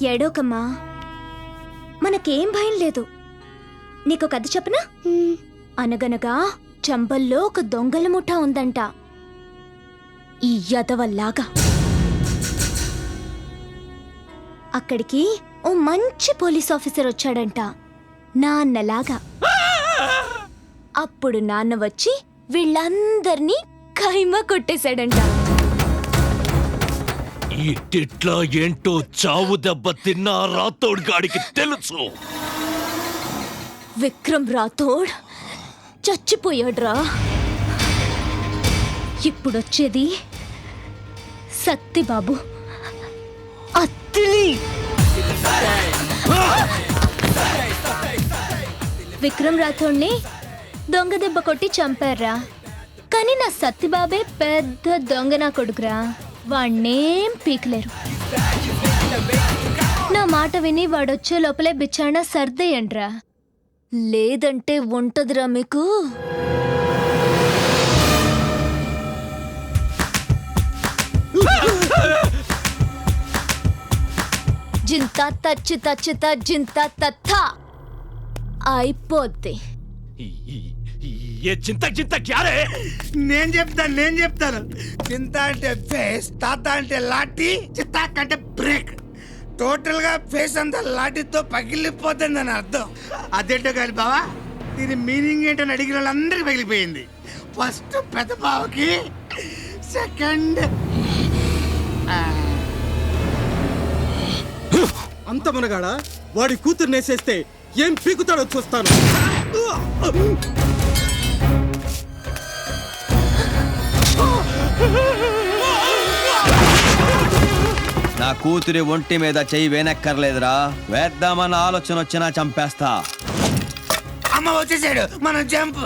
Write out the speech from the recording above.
ఏడోకమ్మా, మనకేం భయం లేదు. నీకు కథ చెప్పనా? అనగనగా చంబల్లో ఒక దొంగల ముఠా ఉందంట. ఈ యదవల్లాగా అక్కడికి ఓ మంచి పోలీస్ ఆఫీసర్ వచ్చాడంట, నాన్నలాగా. అప్పుడు నాన్న వచ్చి వీళ్ళందర్నీ ఖైమా కొట్టేశాడంట. ఈ తిట్లా ఏంటో చావు దెబ్బ తిన్నా రాతోడ్ గాడికి తెలుసు. విక్రమ్ రాథోడ్ చచ్చిపోయాడ్రా. ఇప్పుడొచ్చేది సత్తిబాబు, అత్తిలి. విక్రమ్ రాథోడ్ని దొంగ దెబ్బ కొట్టి చంపారా, కానీ నా సత్తిబాబే పెద్ద దొంగ నా కొడుకురా. వాణ్ణేం పీకలేరు. నా మాట విని వాడొచ్చే లోపలే బిచ్చాణ సర్దేయండ్రా, లేదంటే ఉంటదిరా మీకు. జింతా తచ్చి తచ్చిత జింతా తత్త అయిపోద్ది. ఏ చింత చింత క్యారే? నేను చెప్తాను. చింత అంటే ఫేస్, తాత అంటే లాఠీ, చిత్తాక్ అంటే బ్రేక్. టోటల్ గా ఫేస్ అంతా లాఠీతో పగిలిపోతుందని అర్థం. అదేంటో కాదు బావా, దీని మీనింగ్ ఏంటని అడిగిన వాళ్ళందరికీ పగిలిపోయింది. ఫస్ట్ పెద్ద బావకి, సెకండ్ అంత మునగాడా వాడి కూతురు నేసేస్తే ఏం పీకుతాడో చూస్తాను. నా కూతురి ఒంటి మీద చెయ్యి వేనక్కర్లేదురా, వేద్దామన్న ఆలోచన వచ్చినా చంపేస్తా. అమ్మ వచ్చేసాడు, మనం జంప్.